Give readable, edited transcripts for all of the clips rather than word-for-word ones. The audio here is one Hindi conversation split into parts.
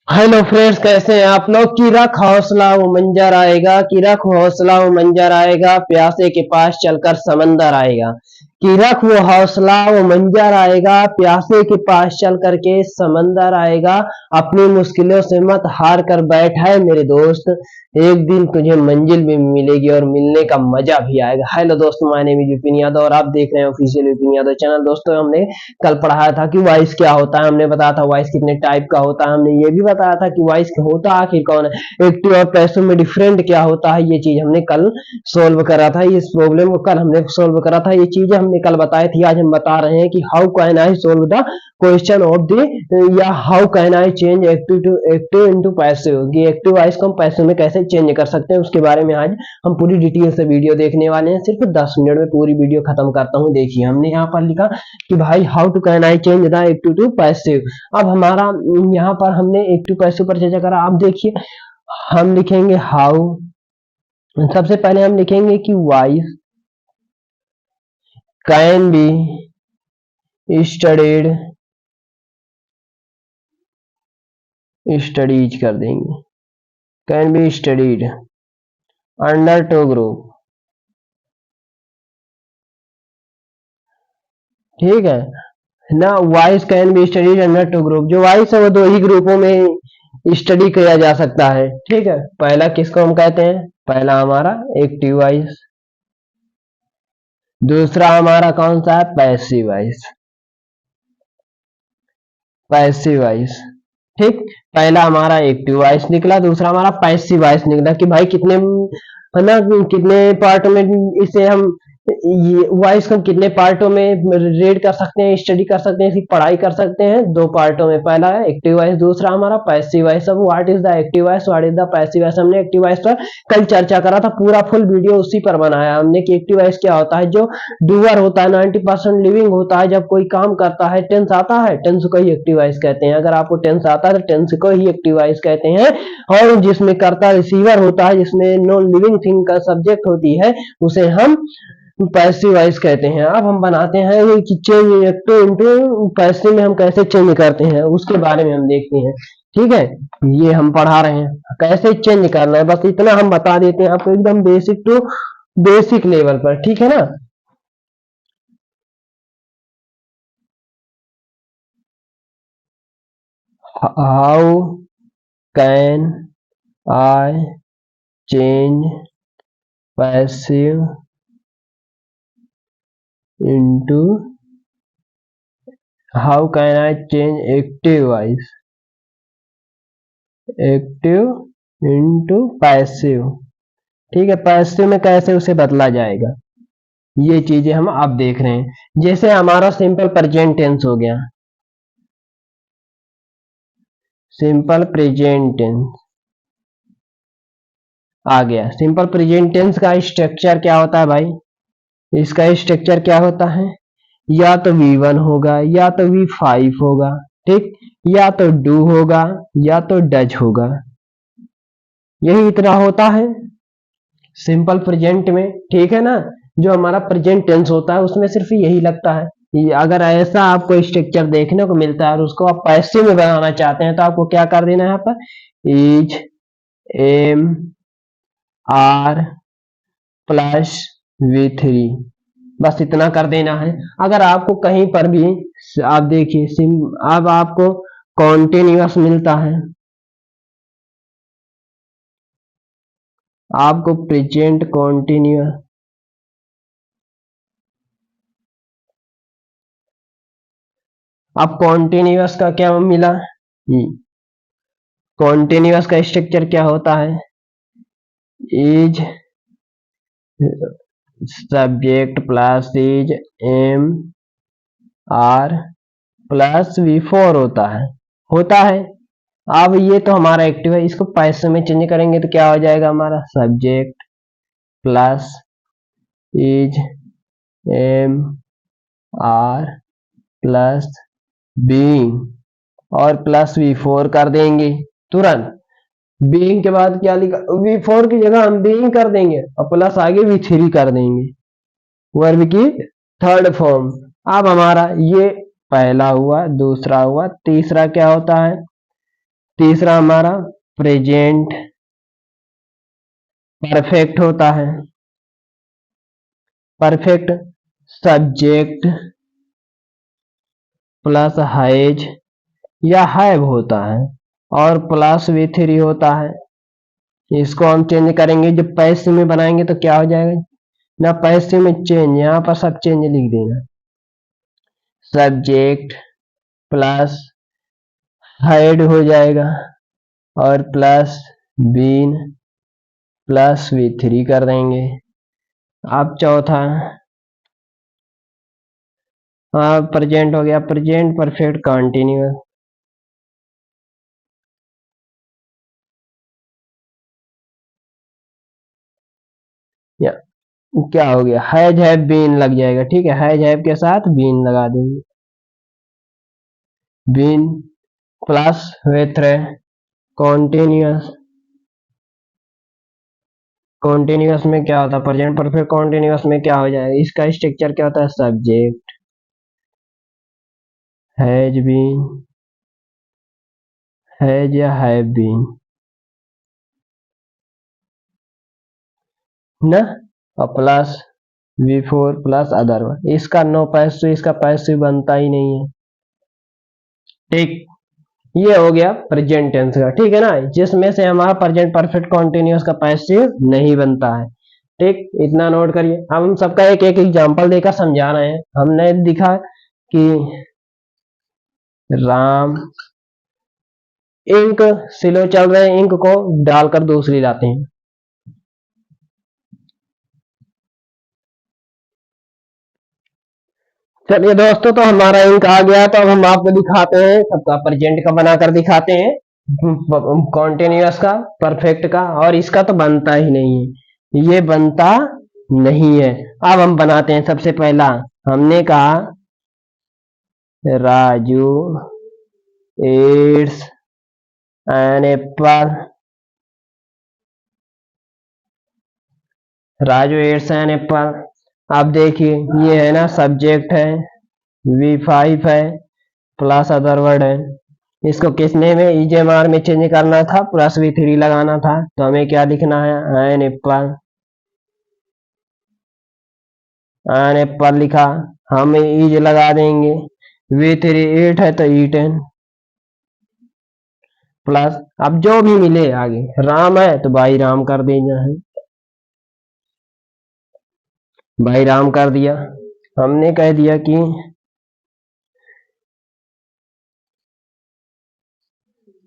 हेलो फ्रेंड्स, कैसे हैं आप लोग। की रख हौसला वो मंजर आएगा, की रख हौसला वो मंजर आएगा, प्यासे के पास चलकर समंदर आएगा। की रख वो हौसला वो मंजर आएगा, प्यासे के पास चल करके समंदर आएगा। अपनी मुश्किलों से मत हार कर बैठ है मेरे दोस्त, एक दिन तुझे मंजिल भी मिलेगी और मिलने का मजा भी आएगा। हेलो दोस्तों, my name is Vipin Yadav और आप देख रहे हैं ऑफिशियल विपिन यादव चैनल। दोस्तों, हमने कल पढ़ाया था कि वॉइस क्या होता है, हमने बताया था वॉइस कितने टाइप का होता है, हमने ये भी बताया था कि वॉइस होता आखिर कौन है, एक्टिव और पैसिव में डिफरेंट क्या होता है। ये चीज हमने कल सोल्व करा था, इस प्रॉब्लम को कल हमने सोल्व करा था, ये चीजें हमने कल बताई थी। आज हम बता रहे हैं कि how can I solve the question of the, या how can I change active into passive, कि एक्टिव वॉइस को हम पैसिव में कैसे चेंज कर सकते हैं, उसके बारे में आज हम पूरी डिटेल से वीडियो देखने वाले हैं। सिर्फ 10 मिनट में पूरी वीडियो खत्म करता हूँ। देखिए, हमने यहाँ पर लिखा कि भाई how to can I change the active to passive. अब हमारा यहाँ पर हमने एक्टिव पैसिव पर चर्चा करा। आप देखिए, हम लिखेंगे हाउ, सबसे पहले हम लिखेंगे कि voice can be studied, studies कर देंगे, can be studied under to group. ठीक है ना, voice can be studied under to group. जो वॉइस है वो दो ही ग्रुपों में स्टडी किया जा सकता है। ठीक है, पहला किसको हम कहते हैं, पहला हमारा एक्टिव वॉइस, दूसरा हमारा कौन सा है, पैसिव वॉइस, पैसिव वॉइस। ठीक, पहला हमारा एक्टिव वॉइस निकला, दूसरा हमारा पैसिव वॉइस निकला। कि भाई कितने, है ना, कितने पार्ट में इसे हम, ये वॉइस को कितने पार्टों में रीड कर सकते हैं, स्टडी कर सकते हैं, इसकी पढ़ाई कर सकते हैं। दो पार्टों में, पहला है एक्टिव वॉइस, दूसरा हमारा पैसिव वॉइस। अब what is the active voice, what is the passive voice, हमने एक्टिव वॉइस पर कल चर्चा करा था, पूरा फुल वीडियो उसी पर बनाया हमने कि एक्टिव वॉइस क्या होता है। जो डूअर होता है, 90% लिविंग होता है, जब कोई काम करता है, टेंस आता है, टेंस को ही एक्टिव वॉइस कहते हैं। अगर आपको टेंस आता है तो टेंस को ही एक्टिव वॉइस कहते हैं। और जिसमें कर्ता रिसीवर होता है, जिसमें नॉन लिविंग थिंग का सब्जेक्ट होती है, उसे हम पैसिव वॉइस कहते हैं। अब हम बनाते हैं ये कि चेंज एक्टिव इनटू पैसिव में हम कैसे चेंज करते हैं, उसके बारे में हम देखते हैं। ठीक है, ये हम पढ़ा रहे हैं कैसे चेंज करना है, बस इतना हम बता देते हैं आपको, एकदम बेसिक टू बेसिक लेवल पर। ठीक है ना। How can I change passive into, how can I change active voice, active into passive. ठीक है, पैसिव में कैसे उसे बदला जाएगा, ये चीजें हम अब देख रहे हैं। जैसे हमारा सिंपल प्रेजेंट टेंस हो गया, सिंपल प्रेजेंट टेंस आ गया। सिंपल प्रेजेंट टेंस का स्ट्रक्चर क्या होता है भाई, इसका स्ट्रक्चर क्या होता है, या तो V1 होगा, या तो V5 होगा, ठीक, या तो डू होगा, या तो डज होगा। यही इतना होता है सिंपल प्रेजेंट में। ठीक है ना, जो हमारा प्रेजेंट टेंस होता है उसमें सिर्फ यही लगता है। अगर ऐसा आपको स्ट्रक्चर देखने को मिलता है और उसको आप पैसिव में बनाना चाहते हैं, तो आपको क्या कर देना है, यहाँ पर is, am, are plus V3, बस इतना कर देना है। अगर आपको कहीं पर भी, आप देखिए, अब आपको कॉन्टिन्यूअस मिलता है, आपको प्रेजेंट कॉन्टिन्यूअस, अब कॉन्टिन्यूअस का क्या मिला, कॉन्टिन्यूअस का स्ट्रक्चर क्या होता है, is subject plus is, am, are plus V4 होता है। अब ये तो हमारा एक्टिव है, इसको पैसिव में चेंज करेंगे तो क्या हो जाएगा, हमारा subject plus is, am, are plus being और प्लस V4 कर देंगे तुरंत। बीइंग के बाद क्या लिखा, V4 की जगह हम बीइंग कर देंगे और प्लस आगे V3 कर देंगे, वर्ब की थर्ड फॉर्म। अब हमारा ये पहला हुआ, दूसरा हुआ, तीसरा क्या होता है, तीसरा हमारा प्रेजेंट परफेक्ट होता है। परफेक्ट सब्जेक्ट प्लस हैज या हैव होता है और प्लस V3 होता है। इसको हम चेंज करेंगे, जब पैसिव में बनाएंगे तो क्या हो जाएगा ना, पैसिव में चेंज, यहां पर सब चेंज लिख देना। सब्जेक्ट प्लस हैड हो जाएगा और प्लस बीन प्लस V3 कर देंगे। अब चौथा प्रेजेंट हो गया, प्रेजेंट परफेक्ट कंटिन्यूअस। या क्या हो गया, हैज हैव बीन लग जाएगा। ठीक है, हैज हैव के साथ बीन लगा देंगे। Been plus with continuous. Continuous में क्या होता है, प्रेजेंट परफेक्ट कॉन्टिन्यूअस में क्या हो जाएगा, इसका स्ट्रक्चर क्या होता है, सब्जेक्ट हैज बीन, हैज या हैव बीन ना, और प्लस V4 प्लस अदर। इसका नो पैसिव, इसका पैसिव बनता ही नहीं है। ठीक, ये हो गया प्रेजेंट टेंस का। ठीक है ना, जिसमें से हमारा प्रेजेंट परफेक्ट कॉन्टिन्यूअस का पैसिव नहीं बनता है। ठीक, इतना नोट करिए। अब हम सबका एक एक एग्जांपल देकर समझा रहे हैं। हमने दिखा कि राम इंक स्लो चल रहे इंक को डालकर दूसरी लाते हैं। चलिए दोस्तों, तो हमारा इंक आ गया, तो अब हम आपको दिखाते हैं सबका प्रेजेंट का बनाकर दिखाते हैं, कॉन्टिन्यूअस का, परफेक्ट का, और इसका तो बनता ही नहीं है, ये बनता नहीं है। अब हम बनाते हैं। सबसे पहला हमने कहा Raju eats an apple। Raju eats an apple। अब देखिए, ये है ना सब्जेक्ट है, V5 है प्लस अदर वर्ड है। इसको किसने में EJMR में चेंज करना था, प्लस V3 लगाना था, तो हमें क्या लिखना है, एन एप्पल। एन एप्पल लिखा, हम ईज लगा देंगे। V3 8 है तो E10 प्लस, अब जो भी मिले आगे, राम है तो भाई राम कर देना है, भाई राम कर दिया। हमने कह दिया कि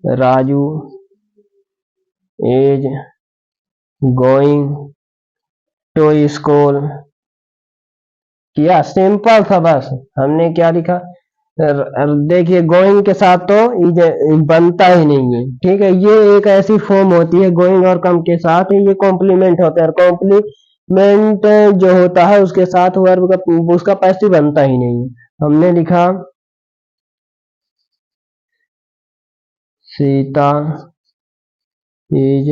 Raju is going to school. किया, सिंपल था बस। हमने क्या लिखा, देखिए गोइंग के साथ तो बनता ही नहीं है। ठीक है, ये एक ऐसी फॉर्म होती है, गोइंग और कम के साथ ये कॉम्प्लीमेंट होता है, और कॉम्प्लीमेंट जो होता है उसके साथ वर्ब का उसका पैसिव बनता ही नहीं है। हमने लिखा Sita is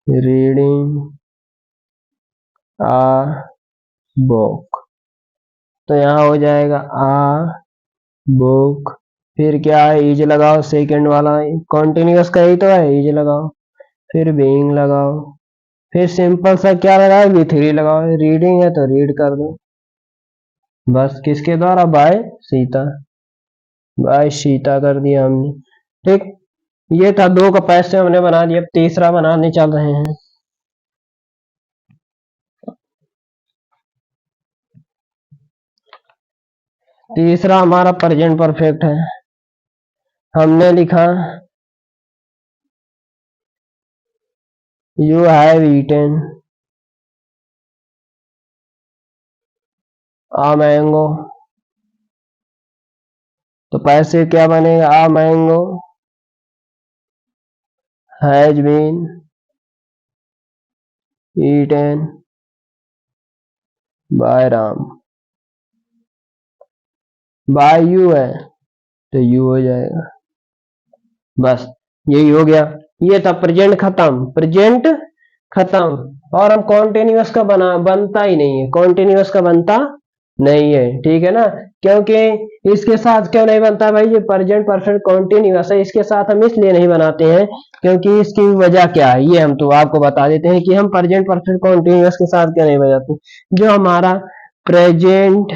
reading a book, तो यहाँ हो जाएगा आ बुक। फिर क्या है, इज लगाओ, सेकंड वाला कॉन्टिन्यूअस का ही तो है, इज लगाओ, फिर बीइंग लगाओ, फिर सिंपल सा क्या लगाओ, V3 लगाओ। रीडिंग है तो रीड कर दो, बस। किसके द्वारा, बाय सीता, बाय सीता कर दिया हमने। ठीक, ये था दो का पैसे हमने बना दिया। अब तीसरा बनाने चल रहे हैं। तीसरा हमारा प्रेजेंट परफेक्ट है। हमने लिखा you have eaten a mango, तो पैसे क्या बनेगा, a mango has been eaten by Ram. By you है तो यू हो जाएगा, बस यही हो गया। ये था प्रेजेंट खत्म, प्रेजेंट खत्म। और हम कॉन्टिन्यूअस का बनता ही नहीं है, कॉन्टिन्यूअस का बनता नहीं है, ठीक है ना। क्योंकि इसके साथ क्यों नहीं बनता भाई, ये प्रेजेंट परफेक्ट कॉन्टिन्यूअस है, इसके साथ हम इसलिए नहीं बनाते हैं क्योंकि इसकी वजह क्या है ये हम तो आपको बता देते हैं कि हम प्रेजेंट परफेक्ट कॉन्टिन्यूअस के साथ क्यों नहीं बनाते। जो हमारा प्रेजेंट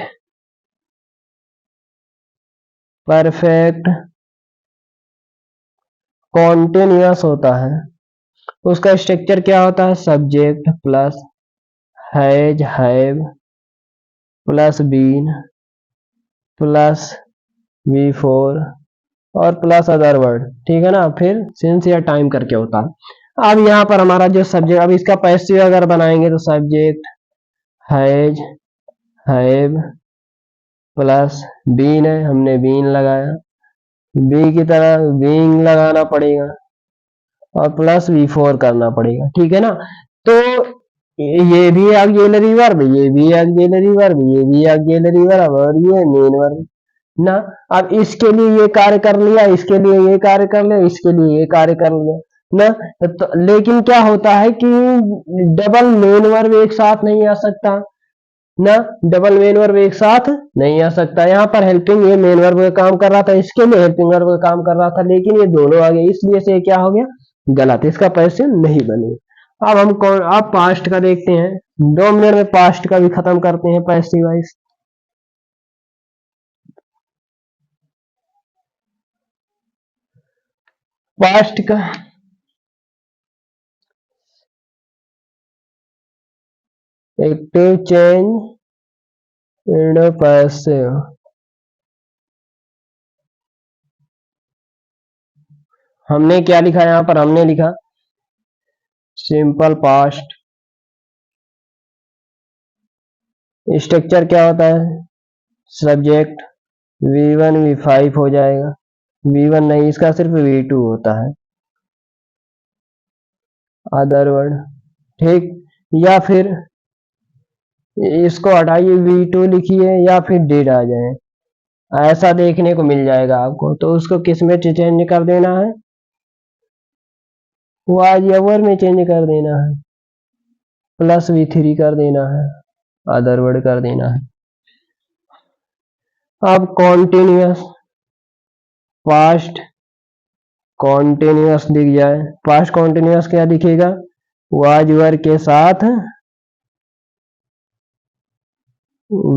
परफेक्ट कॉन्टिन्यूअस होता है उसका स्ट्रक्चर क्या होता है, subject plus has have plus been plus V four और प्लस अदर वर्ड, ठीक है ना, फिर सिंस या टाइम करके होता है। अब यहाँ पर हमारा जो सब्जेक्ट, अब इसका पैसिव अगर बनाएंगे तो subject has have plus been है, हमने बीन लगाया, बी की तरह बीइंग लगाना पड़ेगा और प्लस वी फोर करना पड़ेगा, ठीक है ना। तो ये भी ऑक्सिलरी वर्ब, ये भी ऑक्सिलरी वर्ब, ये भी ऑक्सिलरी वर्ब और ये मेन वर्ब ना। अब इसके लिए ये कार्य कर लिया, इसके लिए ये कार्य कर लिया, इसके लिए ये कार्य कर लिया ना। तो लेकिन क्या होता है कि डबल मेन वर्ब एक साथ नहीं आ सकता ना, डबल मेन वर्ब एक साथ नहीं आ सकता। यहाँ पर हेल्पिंग ये मेन वर्ब का काम कर रहा था, इसके लिए हेल्पिंग वर्ब का काम कर रहा था, लेकिन ये दोनों आ गए, इसलिए से क्या हो गया, गलत, इसका पैसे नहीं बने। अब हम कौन, अब पास्ट का देखते हैं, 2 मिनट में पास्ट का भी खत्म करते हैं पैसिव वाइज। पास्ट का एक्टिव चेंज इन पैसिव, हमने क्या लिखा यहाँ पर, हमने लिखा सिंपल पास्ट। स्ट्रक्चर क्या होता है, सब्जेक्ट V1 V5 हो जाएगा, V1 नहीं, इसका सिर्फ V2 होता है, अदर वर्ड, ठीक। या फिर इसको हटाइए, V2 लिखिए या फिर डिड आ जाए, ऐसा देखने को मिल जाएगा आपको। तो उसको किस में चेंज कर देना है, वाज एवर में चेंज कर देना है, प्लस V3 कर देना है, अदर वर्ड कर देना है। अब कॉन्टिन्यूअस, पास्ट कॉन्टिन्यूअस दिख जाए, पास्ट कॉन्टिन्यूअस क्या दिखेगा, वाज वर के साथ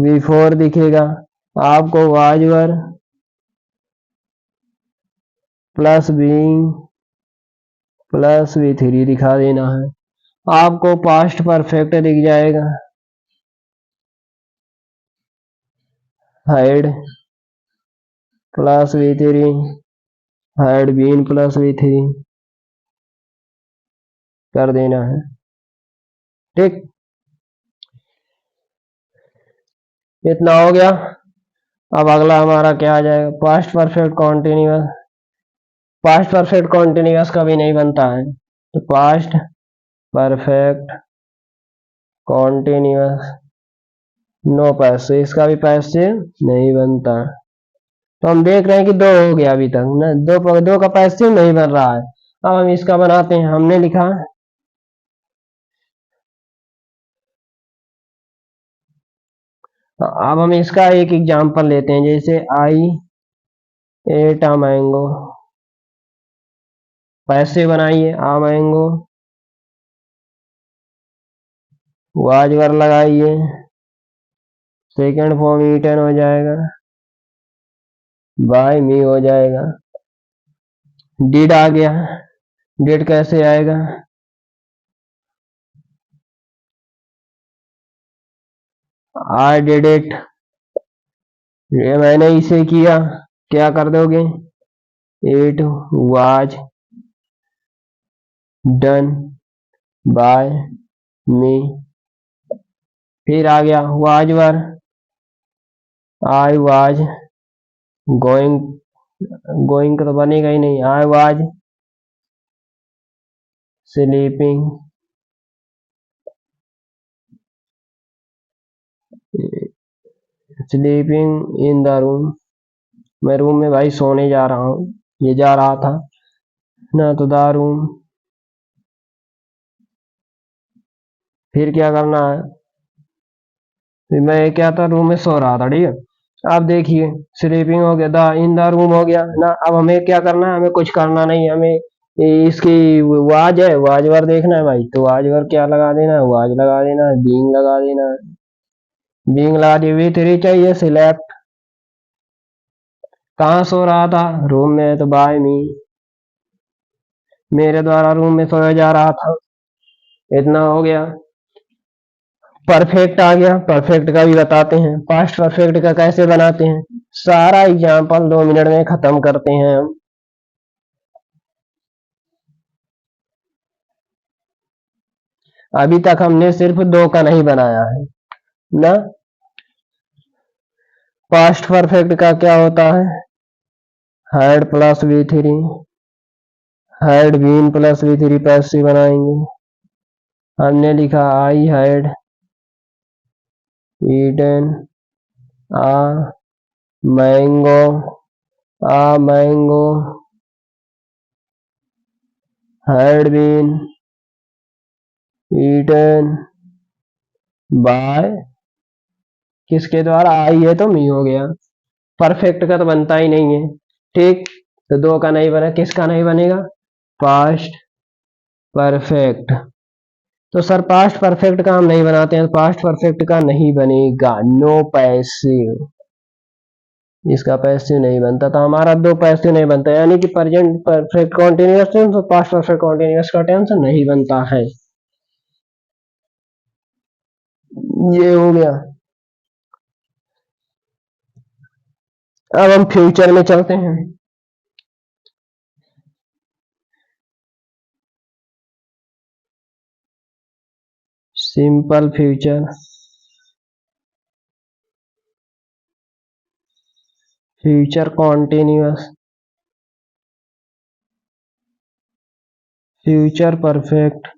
V4 दिखेगा, आपको was were plus being plus V3 दिखा देना है, आपको पास्ट परफेक्ट दिख जाएगा, had plus V3 had been plus V3 कर देना है, ठीक। इतना हो गया। अब अगला हमारा क्या आ जाएगा, past perfect continuous. Past perfect continuous कभी नहीं बनता है, तो पास्ट परफेक्ट कॉन्टिन्यूअस नो पैसे, इसका भी पैसे नहीं बनता। तो हम देख रहे हैं कि दो हो गया अभी तक ना, दो का पैसे नहीं बन रहा है। अब हम इसका बनाते हैं, हमने लिखा, अब हम इसका एक एग्जांपल लेते हैं, जैसे आई एट आ मैंगो, पैसे बनाइए, आ मैंगो वाजवर लगाइए, सेकेंड फॉर्म ईटन हो जाएगा, बाय मी हो जाएगा, डिड आ गया, डिड कैसे आएगा, आई डिड इट, ये मैंने इसे किया, क्या कर दोगे, इट वाज डन बाय मी। फिर आ गया was were, I was going, going तो बनेगा ही नहीं, I was sleeping, sleeping in the room, मैं रूम में भाई सोने जा रहा हूँ, ये जा रहा था ना, तो द रूम। फिर क्या करना है, फिर मैं क्या था, रूम में सो रहा था, ठीक है। अब देखिए स्लीपिंग हो गया, द इन द रूम हो गया ना। अब हमें क्या करना है, हमें कुछ करना नहीं है, हमें इसकी वाज है, वाज वर देखना है भाई। तो वाज वर क्या लगा देना है, वाज लगा देना है, बीइंग लगा देना है, बीइंग लगा दी। वी थ्री चाहिए, सिलेक्ट। कहाँ सो रहा था, रूम में, तो बाय मी, मेरे द्वारा रूम में सोया जा रहा था। इतना हो गया। परफेक्ट आ गया, परफेक्ट का भी बताते हैं। पास्ट परफेक्ट का कैसे बनाते हैं, सारा एग्जाम्पल 2 मिनट में खत्म करते हैं हम। अभी तक हमने सिर्फ 2 का नहीं बनाया है ना। पास्ट परफेक्ट का क्या होता है, had plus V three, had been plus V three passive बनाएंगे। हमने लिखा I had eaten a mango, a mango had been eaten by, किसके द्वारा, आई है तो मी हो गया। परफेक्ट का तो बनता ही नहीं है, ठीक। तो 2 का नहीं बना, किसका नहीं बनेगा, पास्ट परफेक्ट। तो सर पास्ट परफेक्ट का हम नहीं बनाते हैं, पास्ट परफेक्ट का नहीं बनेगा, नो पैसिव, इसका पैसिव नहीं बनता। तो हमारा 2 पैसिव नहीं बनता, यानी कि प्रेजेंट परफेक्ट कॉन्टिन्यूअस टेंस और पास्ट परफेक्ट कॉन्टिन्यूअस का टेंस नहीं बनता है। ये हो गया। अब हम फ्यूचर में चलते हैं। Simple future, future continuous, future perfect,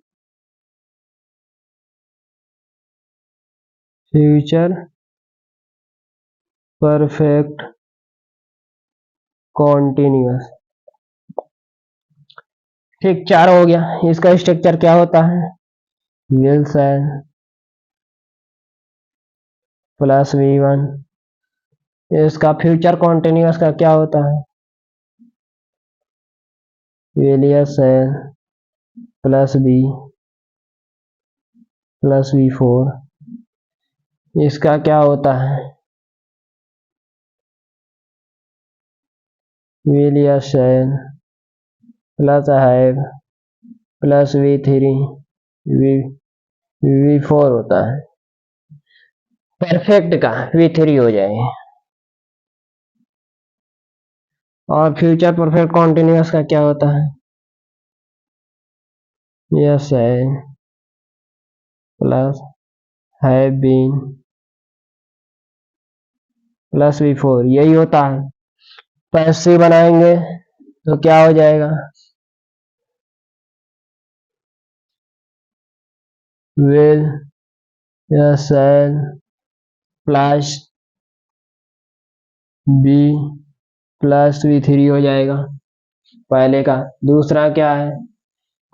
future perfect continuous, ठीक। 4 हो गया। इसका स्ट्रक्चर क्या होता है, विल सेल प्लस V1। इसका फ्यूचर कॉन्टिन्यूअस का क्या होता है, will shall plus B plus V4। इसका क्या होता है, will shall plus have plus V3 V4 होता है। परफेक्ट का V3 हो जाए। और फ्यूचर परफेक्ट कॉन्टिन्यूअस का क्या होता है, यस है plus have been plus V4, यही होता है। पैसिव बनाएंगे तो क्या हो जाएगा, will yes plus be plus V3 हो जाएगा पहले का। दूसरा क्या है,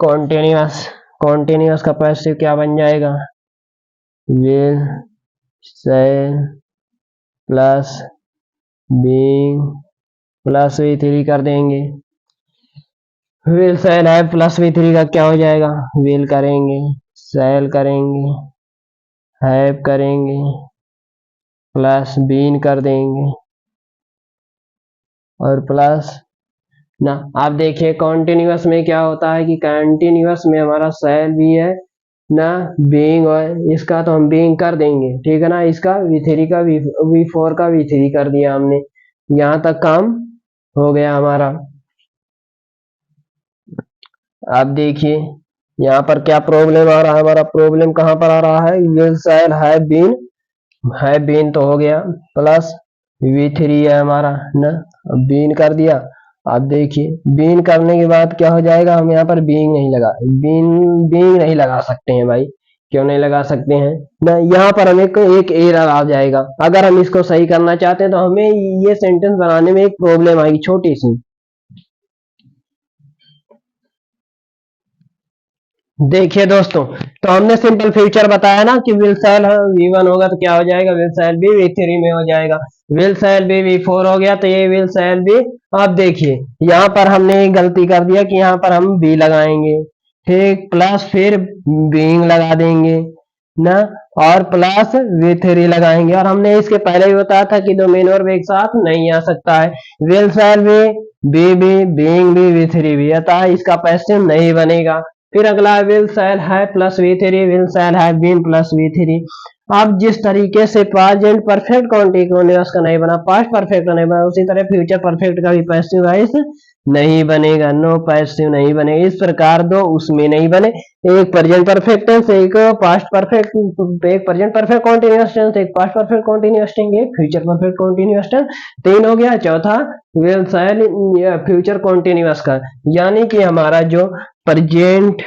कॉन्टिन्यूअस, कॉन्टिन्यूअस का पैसिव क्या बन जाएगा, will shall plus being plus V3 कर देंगे। Will sell have plus V3 का क्या हो जाएगा, विल करेंगे, सेल करेंगे, हैव करेंगे, प्लस बीन कर देंगे और प्लस ना। आप देखिए कॉन्टिन्यूअस में क्या होता है कि कंटिन्यूअस में हमारा सेल भी है ना, बीइंग है, इसका तो हम बीइंग कर देंगे, ठीक है ना। इसका V3 का V4 का V3 कर दिया हमने। यहां तक काम हो गया हमारा। आप देखिए यहाँ पर क्या प्रॉब्लम आ रहा है, हमारा प्रॉब्लम कहां पर आ रहा है, विल सेल हैव बीन तो हो गया, प्लस V3 है हमारा ना, अब बीन कर दिया। अब देखिए बीन करने के बाद क्या हो जाएगा, हम यहाँ पर बीइंग नहीं लगा, बीइंग नहीं लगा सकते हैं भाई। क्यों नहीं लगा सकते हैं ना, यहाँ पर हमें एक एरर आ जाएगा। अगर हम इसको सही करना चाहते हैं तो हमें ये सेंटेंस बनाने में एक प्रॉब्लम आएगी छोटी सी। देखिए दोस्तों, तो हमने सिंपल फ्यूचर बताया ना कि विल सेल V1 होगा तो क्या हो जाएगा, विल सेल बी V3 में हो जाएगा। विल सेल बी V4 हो गया तो ये विल सेल बी। अब देखिए यहाँ पर हमने एक गलती कर दिया कि यहाँ पर हम बी लगाएंगे, ठीक, प्लस फिर बीइंग लगा देंगे ना, और प्लस V3 लगाएंगे। और हमने इसके पहले भी बताया था कि दो मेन वर्ब एक साथ नहीं आ सकता है। Will shall be be being be V3 भी, अतः इसका पैसिव नहीं बनेगा। फिर अगला will shall have plus V3, will shall have been plus V3। अब जिस तरीके से प्रेजेंट परफेक्ट कॉन्टिन्यूअस का नहीं बना, पास्ट परफेक्ट का नहीं बना, उसी तरह फ्यूचर परफेक्ट का भी पैसिव वॉइस नहीं बनेगा, नो पैसिव नहीं बनेगा। इस प्रकार दो उसमें नहीं बने, एक प्रेजेंट परफेक्ट टेंस, एक पास्ट परफेक्ट, एक प्रेजेंट परफेक्ट कॉन्टिन्यूअस टेंस, एक पास्ट परफेक्ट कॉन्टिन्यूअस टेंस, एक फ्यूचर परफेक्ट कॉन्टिन्यूअस टेंस। तीन हो गया। चौथा विल सेल फ्यूचर कॉन्टिन्यूअस का, यानी कि हमारा जो प्रेजेंट